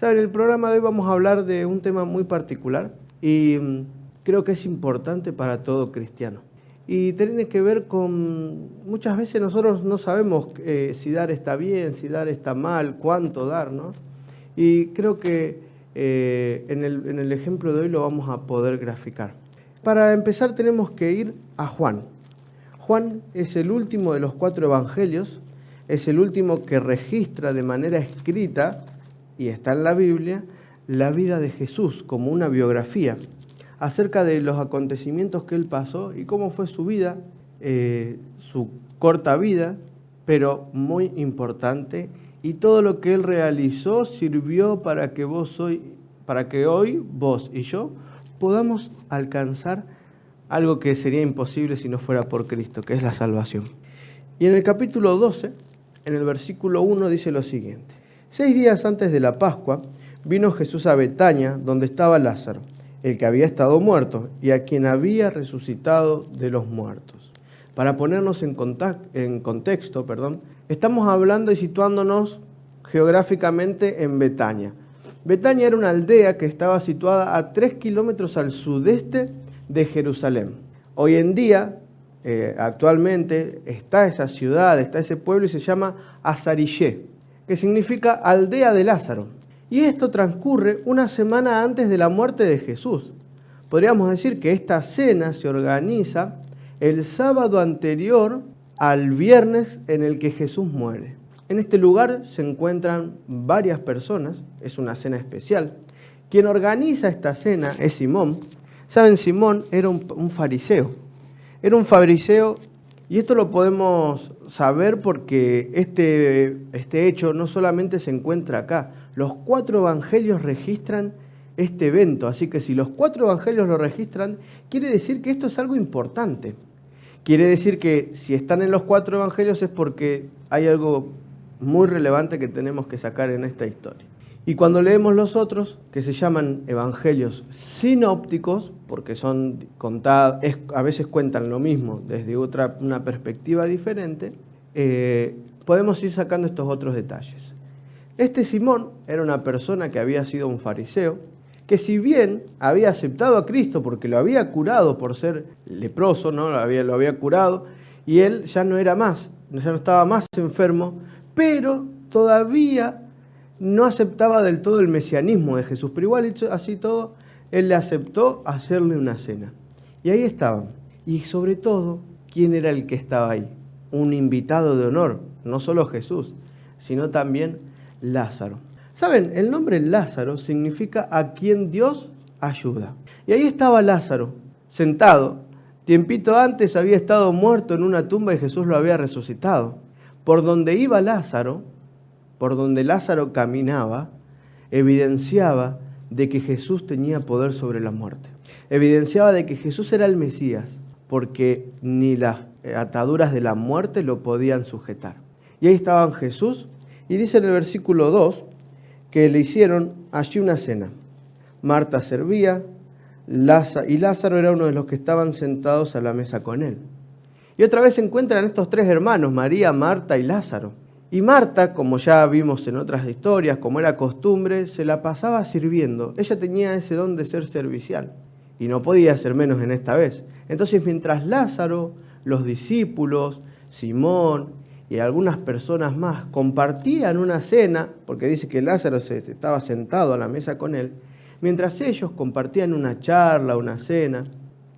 Saben, en el programa de hoy vamos a hablar de un tema muy particular y creo que es importante para todo cristiano. Y tiene que ver con, muchas veces nosotros no sabemos si dar está bien, si dar está mal, cuánto dar, ¿no? Y creo que en el ejemplo de hoy lo vamos a poder graficar. Para empezar tenemos que ir a Juan. Juan es el último de los 4 evangelios, es el último que registra de manera escrita, y está en la Biblia, la vida de Jesús como una biografía acerca de los acontecimientos que él pasó y cómo fue su vida, su corta vida, pero muy importante, y todo lo que él realizó sirvió para que hoy vos y yo podamos alcanzar algo que sería imposible si no fuera por Cristo, que es la salvación. Y en el capítulo 12, en el versículo 1, dice lo siguiente: 6 días antes de la Pascua, vino Jesús a Betania, donde estaba Lázaro, el que había estado muerto y a quien había resucitado de los muertos. Para ponernos en contexto, estamos hablando y situándonos geográficamente en Betania. Betania era una aldea que estaba situada a 3 kilómetros al sudeste de Jerusalén. Hoy en día, actualmente, está esa ciudad, está ese pueblo y se llama Azarillé, que significa aldea de Lázaro. Y esto transcurre una semana antes de la muerte de Jesús. Podríamos decir que esta cena se organiza el sábado anterior al viernes en el que Jesús muere. En este lugar se encuentran varias personas, es una cena especial. Quien organiza esta cena es Simón. Saben, Simón era un fariseo. Era un fariseo, y esto lo podemos saber porque este hecho no solamente se encuentra acá. Los 4 evangelios registran este evento, así que si los 4 evangelios lo registran, quiere decir que esto es algo importante. Quiere decir que si están en los 4 evangelios es porque hay algo muy relevante que tenemos que sacar en esta historia. Y cuando leemos los otros, que se llaman evangelios sinópticos, porque son contados, a veces cuentan lo mismo desde una perspectiva diferente, podemos ir sacando estos otros detalles. Este Simón era una persona que había sido un fariseo, que si bien había aceptado a Cristo porque lo había curado por ser leproso, ¿no? Lo había curado, y él ya no estaba más enfermo, pero todavía no aceptaba del todo el mesianismo de Jesús, pero igual así todo, él le aceptó hacerle una cena. Y ahí estaban. Y sobre todo, ¿quién era el que estaba ahí? Un invitado de honor, no solo Jesús, sino también Lázaro. ¿Saben? El nombre Lázaro significa a quien Dios ayuda. Y ahí estaba Lázaro, sentado. Tiempito antes había estado muerto en una tumba y Jesús lo había resucitado. Por donde iba Lázaro, por donde Lázaro caminaba, evidenciaba de que Jesús tenía poder sobre la muerte. Evidenciaba de que Jesús era el Mesías, porque ni las ataduras de la muerte lo podían sujetar. Y ahí estaban Jesús, y dice en el versículo 2 que le hicieron allí una cena. Marta servía, y Lázaro era uno de los que estaban sentados a la mesa con él. Y otra vez se encuentran estos 3 hermanos, María, Marta y Lázaro. Y Marta, como ya vimos en otras historias, como era costumbre, se la pasaba sirviendo. Ella tenía ese don de ser servicial y no podía ser menos en esta vez. Entonces, mientras Lázaro, los discípulos, Simón y algunas personas más compartían una cena, porque dice que Lázaro estaba sentado a la mesa con él, mientras ellos compartían una charla, una cena,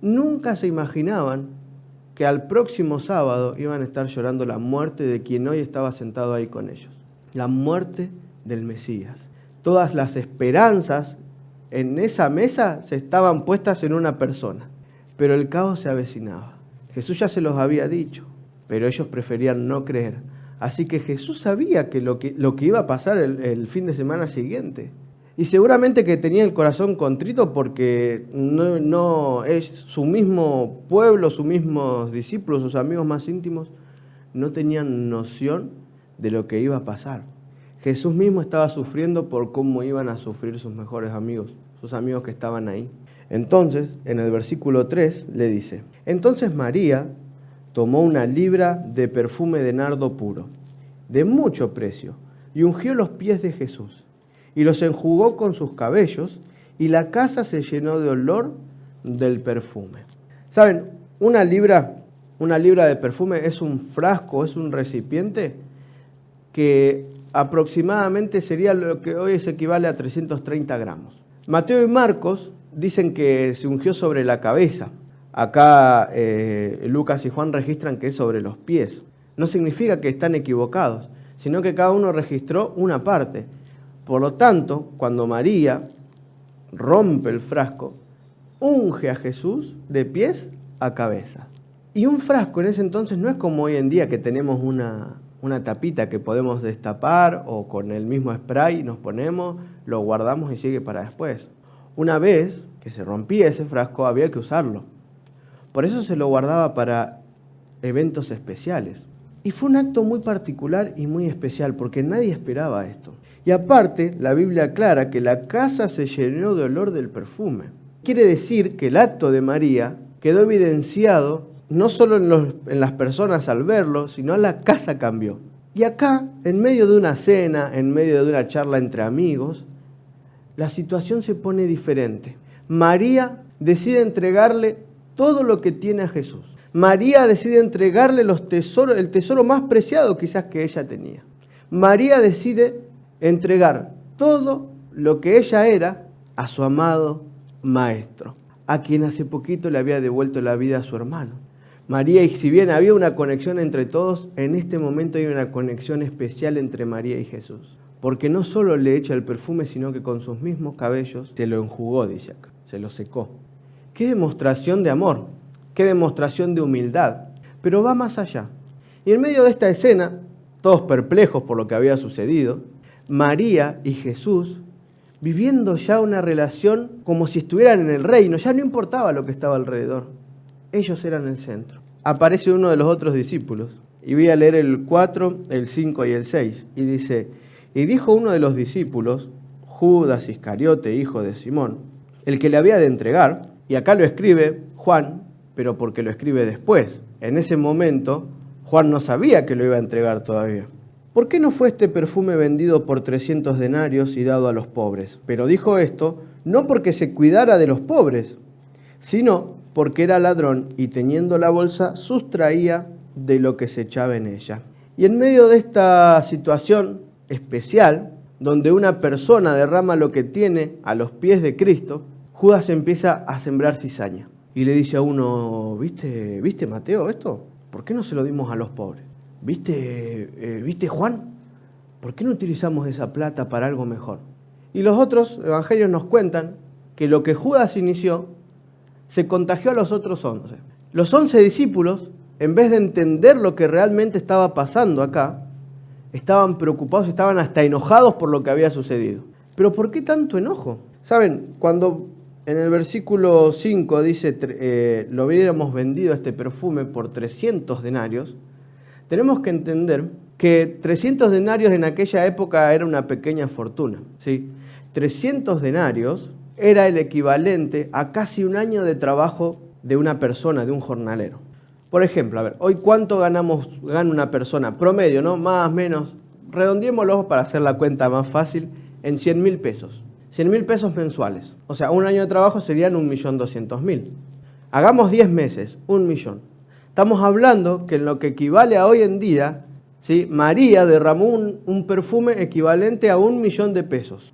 nunca se imaginaban que al próximo sábado iban a estar llorando la muerte de quien hoy estaba sentado ahí con ellos. La muerte del Mesías. Todas las esperanzas en esa mesa se estaban puestas en una persona, pero el caos se avecinaba. Jesús ya se los había dicho, pero ellos preferían no creer. Así que Jesús sabía que lo que iba a pasar el fin de semana siguiente. Y seguramente que tenía el corazón contrito porque no es su mismo pueblo, sus mismos discípulos, sus amigos más íntimos, no tenían noción de lo que iba a pasar. Jesús mismo estaba sufriendo por cómo iban a sufrir sus mejores amigos, sus amigos que estaban ahí. Entonces, en el versículo 3 le dice: entonces María tomó una libra de perfume de nardo puro, de mucho precio, y ungió los pies de Jesús, y los enjugó con sus cabellos, y la casa se llenó de olor del perfume. ¿Saben? Una libra de perfume es un frasco, es un recipiente que aproximadamente sería lo que hoy se equivale a 330 gramos. Mateo y Marcos dicen que se ungió sobre la cabeza. Acá Lucas y Juan registran que es sobre los pies. No significa que están equivocados, sino que cada uno registró una parte. Por lo tanto, cuando María rompe el frasco, unge a Jesús de pies a cabeza. Y un frasco en ese entonces no es como hoy en día que tenemos una tapita que podemos destapar o con el mismo spray nos ponemos, lo guardamos y sigue para después. Una vez que se rompía ese frasco había que usarlo. Por eso se lo guardaba para eventos especiales. Y fue un acto muy particular y muy especial porque nadie esperaba esto. Y aparte, la Biblia aclara que la casa se llenó de olor del perfume. Quiere decir que el acto de María quedó evidenciado no solo en las personas al verlo, sino la casa cambió. Y acá, en medio de una cena, en medio de una charla entre amigos, la situación se pone diferente. María decide entregarle todo lo que tiene a Jesús. María decide entregarle el tesoro más preciado quizás que ella tenía. María decide entregar todo lo que ella era a su amado Maestro, a quien hace poquito le había devuelto la vida a su hermano. María, y si bien había una conexión entre todos, en este momento hay una conexión especial entre María y Jesús. Porque no solo le echa el perfume, sino que con sus mismos cabellos se lo enjugó, dice acá, se lo secó. ¡Qué demostración de amor! ¡Qué demostración de humildad! Pero va más allá. Y en medio de esta escena, todos perplejos por lo que había sucedido, María y Jesús, viviendo ya una relación como si estuvieran en el reino, ya no importaba lo que estaba alrededor. Ellos eran el centro. Aparece uno de los otros discípulos, y voy a leer el 4, el 5 y el 6, y dice: y dijo uno de los discípulos, Judas Iscariote, hijo de Simón, el que le había de entregar, y acá lo escribe Juan, pero porque lo escribe después. En ese momento, Juan no sabía que lo iba a entregar todavía. ¿Por qué no fue este perfume vendido por 300 denarios y dado a los pobres? Pero dijo esto no porque se cuidara de los pobres, sino porque era ladrón y teniendo la bolsa sustraía de lo que se echaba en ella. Y en medio de esta situación especial, donde una persona derrama lo que tiene a los pies de Cristo, Judas empieza a sembrar cizaña. Y le dice a uno: ¿Viste Mateo esto? ¿Por qué no se lo dimos a los pobres? ¿Viste Juan? ¿Por qué no utilizamos esa plata para algo mejor? Y los otros evangelios nos cuentan que lo que Judas inició se contagió a los otros 11. Los 11 discípulos, en vez de entender lo que realmente estaba pasando acá, estaban preocupados, estaban hasta enojados por lo que había sucedido. ¿Pero por qué tanto enojo? Saben, cuando en el versículo 5 dice lo hubiéramos vendido este perfume por 300 denarios, tenemos que entender que 300 denarios en aquella época era una pequeña fortuna, ¿sí? 300 denarios era el equivalente a casi un año de trabajo de una persona, de un jornalero. Por ejemplo, a ver, hoy ¿cuánto gana una persona? Promedio, ¿no? Más o menos, redondeémoslo para hacer la cuenta más fácil, en 100.000 pesos. 100.000 pesos mensuales. O sea, un año de trabajo serían 1.200.000. Hagamos 10 meses, 1 millón. Estamos hablando que en lo que equivale a hoy en día, ¿sí? María derramó un perfume equivalente a 1 millón de pesos.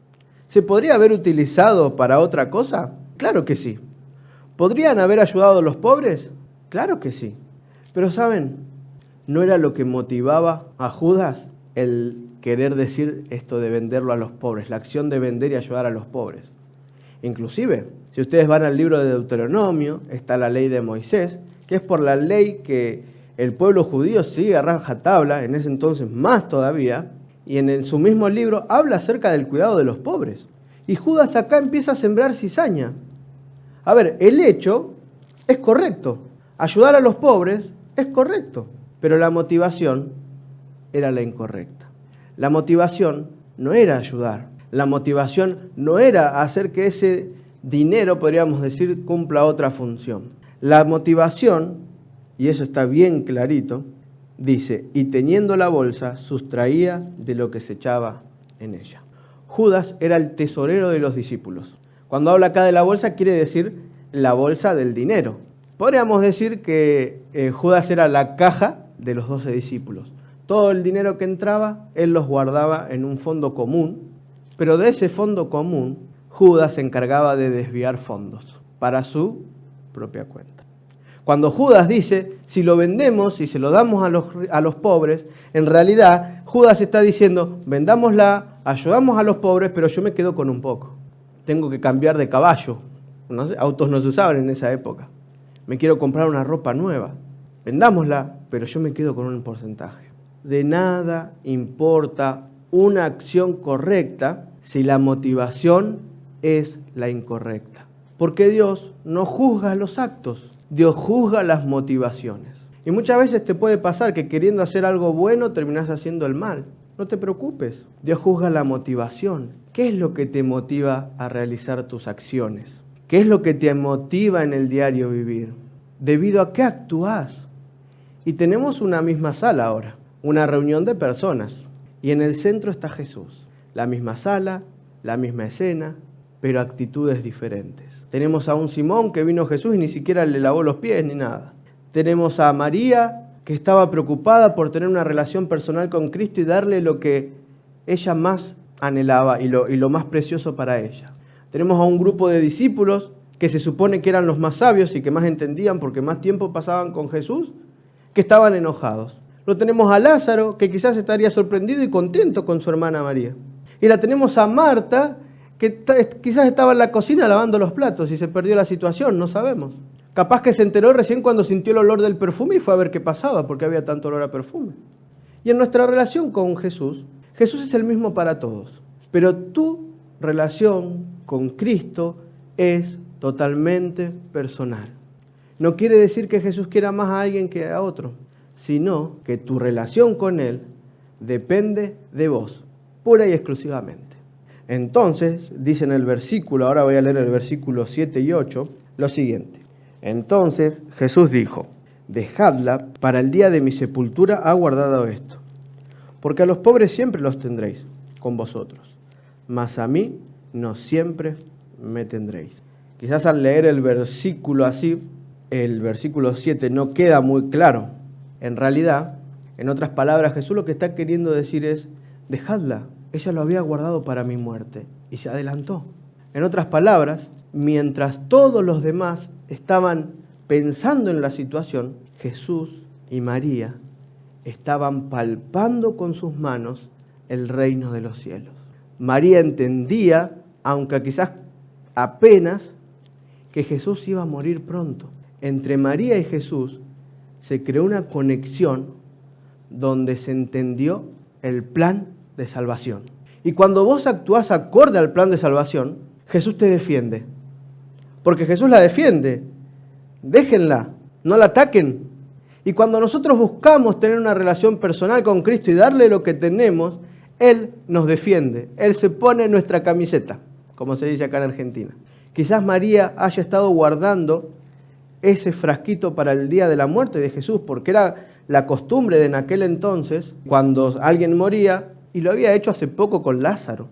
¿Se podría haber utilizado para otra cosa? Claro que sí. ¿Podrían haber ayudado a los pobres? Claro que sí. Pero ¿saben? No era lo que motivaba a Judas el querer decir esto de venderlo a los pobres, la acción de vender y ayudar a los pobres. Inclusive, si ustedes van al libro de Deuteronomio, está la ley de Moisés, que es por la ley que el pueblo judío sigue a rajatabla, en ese entonces más todavía, y en su mismo libro habla acerca del cuidado de los pobres. Y Judas acá empieza a sembrar cizaña. A ver, el hecho es correcto. Ayudar a los pobres es correcto. Pero la motivación era la incorrecta. La motivación no era ayudar. La motivación no era hacer que ese dinero, podríamos decir, cumpla otra función. La motivación, y eso está bien clarito, dice, y teniendo la bolsa, sustraía de lo que se echaba en ella. Judas era el tesorero de los discípulos. Cuando habla acá de la bolsa, quiere decir la bolsa del dinero. Podríamos decir que Judas era la caja de los 12 discípulos. Todo el dinero que entraba, él los guardaba en un fondo común, pero de ese fondo común, Judas se encargaba de desviar fondos para su propia cuenta. Cuando Judas dice, si lo vendemos y se lo damos a los pobres, en realidad Judas está diciendo, vendámosla, ayudamos a los pobres, pero yo me quedo con un poco. Tengo que cambiar de caballo. No sé, autos no se usaban en esa época. Me quiero comprar una ropa nueva. Vendámosla, pero yo me quedo con un porcentaje. De nada importa una acción correcta si la motivación es la incorrecta. Porque Dios no juzga los actos, Dios juzga las motivaciones. Y muchas veces te puede pasar que queriendo hacer algo bueno terminás haciendo el mal. No te preocupes, Dios juzga la motivación. ¿Qué es lo que te motiva a realizar tus acciones? ¿Qué es lo que te motiva en el diario vivir? ¿Debido a qué actúas? Y tenemos una misma sala ahora, una reunión de personas. Y en el centro está Jesús. La misma sala, la misma escena, pero actitudes diferentes. Tenemos a un Simón que vino a Jesús y ni siquiera le lavó los pies ni nada. Tenemos a María que estaba preocupada por tener una relación personal con Cristo y darle lo que ella más anhelaba y lo más precioso para ella. Tenemos a un grupo de discípulos que se supone que eran los más sabios y que más entendían porque más tiempo pasaban con Jesús, que estaban enojados. Lo tenemos a Lázaro, que quizás estaría sorprendido y contento con su hermana María. Y la tenemos a Marta, que quizás estaba en la cocina lavando los platos y se perdió la situación, no sabemos. Capaz que se enteró recién cuando sintió el olor del perfume y fue a ver qué pasaba, porque había tanto olor a perfume. Y en nuestra relación con Jesús, Jesús es el mismo para todos. Pero tu relación con Cristo es totalmente personal. No quiere decir que Jesús quiera más a alguien que a otro, sino que tu relación con Él depende de vos, pura y exclusivamente. Entonces, dice en el versículo, ahora voy a leer el versículo 7 y 8, lo siguiente. Entonces Jesús dijo, dejadla, para el día de mi sepultura ha guardado esto, porque a los pobres siempre los tendréis con vosotros, mas a mí no siempre me tendréis. Quizás al leer el versículo así, el versículo 7 no queda muy claro. En realidad, en otras palabras, Jesús lo que está queriendo decir es, dejadla, ella lo había guardado para mi muerte y se adelantó. En otras palabras, mientras todos los demás estaban pensando en la situación, Jesús y María estaban palpando con sus manos el reino de los cielos. María entendía, aunque quizás apenas, que Jesús iba a morir pronto. Entre María y Jesús se creó una conexión donde se entendió el plan de salvación. Y cuando vos actuás acorde al plan de salvación, Jesús te defiende. Porque Jesús la defiende. Déjenla, no la ataquen. Y cuando nosotros buscamos tener una relación personal con Cristo y darle lo que tenemos, Él nos defiende. Él se pone en nuestra camiseta, como se dice acá en Argentina. Quizás María haya estado guardando ese frasquito para el día de la muerte de Jesús, porque era la costumbre de en aquel entonces, cuando alguien moría, y lo había hecho hace poco con Lázaro.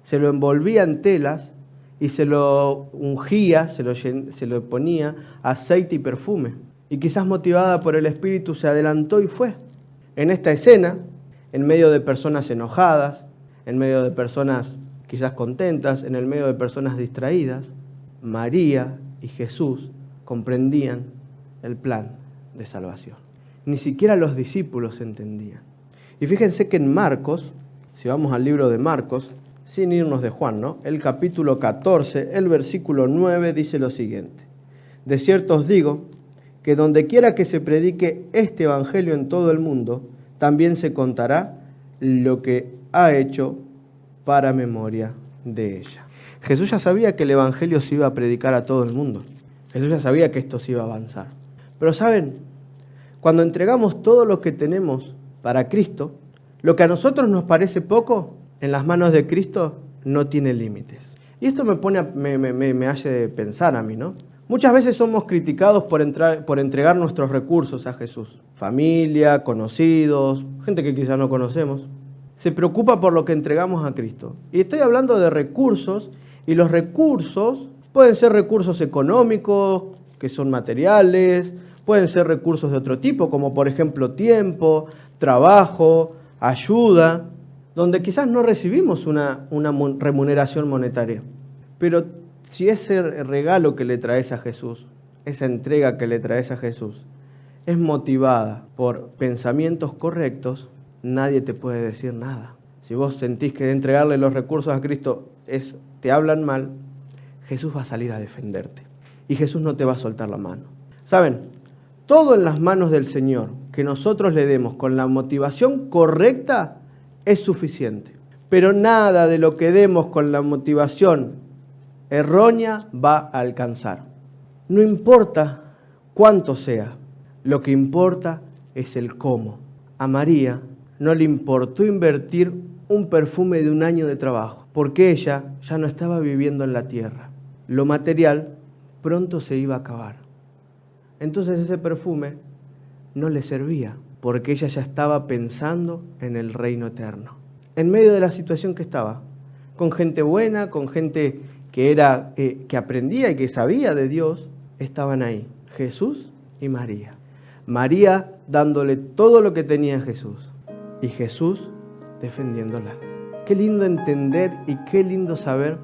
Se lo envolvía en telas y se lo ungía, se lo ponía aceite y perfume. Y quizás motivada por el Espíritu se adelantó y fue. En esta escena, en medio de personas enojadas, en medio de personas quizás contentas, en el medio de personas distraídas, María y Jesús comprendían el plan de salvación. Ni siquiera los discípulos entendían. Y fíjense que en Marcos, si vamos al libro de Marcos, sin irnos de Juan, ¿no? El capítulo 14, el versículo 9 dice lo siguiente. De cierto os digo que donde quiera que se predique este evangelio en todo el mundo, también se contará lo que ha hecho para memoria de ella. Jesús ya sabía que el evangelio se iba a predicar a todo el mundo. Jesús ya sabía que esto se iba a avanzar. Pero ¿saben? Cuando entregamos todo lo que tenemos para Cristo, lo que a nosotros nos parece poco, en las manos de Cristo no tiene límites. Y esto me hace pensar a mí, ¿no? Muchas veces somos criticados por entregar nuestros recursos a Jesús. Familia, conocidos, gente que quizás no conocemos. se preocupa por lo que entregamos a Cristo. Y estoy hablando de recursos, y los recursos pueden ser recursos económicos, que son materiales, pueden ser recursos de otro tipo, como por ejemplo tiempo, trabajo, ayuda, donde quizás no recibimos una remuneración monetaria. Pero si ese regalo que le traes a Jesús, esa entrega que le traes a Jesús, es motivada por pensamientos correctos, nadie te puede decir nada. Si vos sentís que entregarle los recursos a Cristo te hablan mal, Jesús va a salir a defenderte. Y Jesús no te va a soltar la mano. ¿Saben? Todo en las manos del Señor que nosotros le demos con la motivación correcta es suficiente. Pero nada de lo que demos con la motivación errónea va a alcanzar. No importa cuánto sea, lo que importa es el cómo. A María no le importó invertir un perfume de un año de trabajo, porque ella ya no estaba viviendo en la tierra. Lo material pronto se iba a acabar. Entonces ese perfume no le servía, porque ella ya estaba pensando en el reino eterno. En medio de la situación que estaba, con gente buena, con gente que aprendía y que sabía de Dios, estaban ahí, Jesús y María. María dándole todo lo que tenía a Jesús y Jesús defendiéndola. Qué lindo entender y qué lindo saber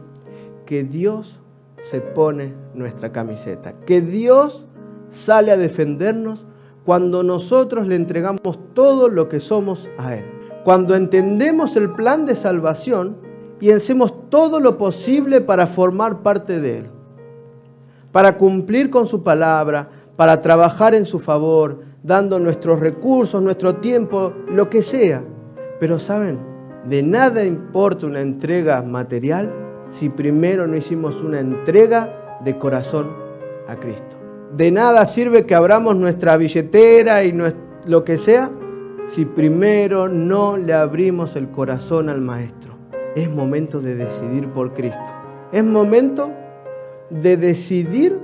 que Dios se pone nuestra camiseta, que Dios sale a defendernos cuando nosotros le entregamos todo lo que somos a Él. Cuando entendemos el plan de salvación y hacemos todo lo posible para formar parte de Él, para cumplir con su palabra, para trabajar en su favor, dando nuestros recursos, nuestro tiempo, lo que sea. Pero ¿saben? De nada importa una entrega material si primero no hicimos una entrega de corazón a Cristo. De nada sirve que abramos nuestra billetera y lo que sea si primero no le abrimos el corazón al Maestro. Es momento de decidir por Cristo. Es momento de decidir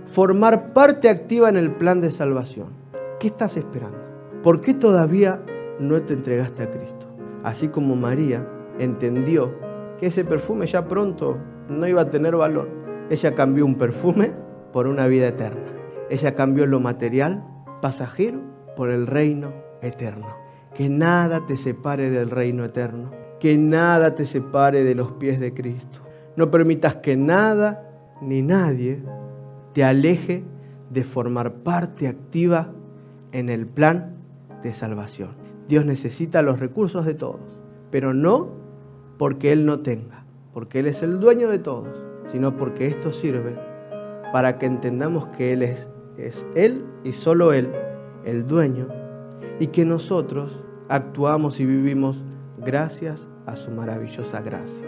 formar parte activa en el plan de salvación. ¿Qué estás esperando? ¿Por qué todavía no te entregaste a Cristo? Así como María entendió que ese perfume ya pronto no iba a tener valor. Ella cambió un perfume por una vida eterna. Ella cambió lo material, pasajero, por el reino eterno. Que nada te separe del reino eterno. Que nada te separe de los pies de Cristo. No permitas que nada ni nadie te aleje de formar parte activa en el plan de salvación. Dios necesita los recursos de todos, pero no porque Él no tenga, porque Él es el dueño de todos, sino porque esto sirve para que entendamos que Él es Él y solo Él, el dueño, y que nosotros actuamos y vivimos gracias a su maravillosa gracia.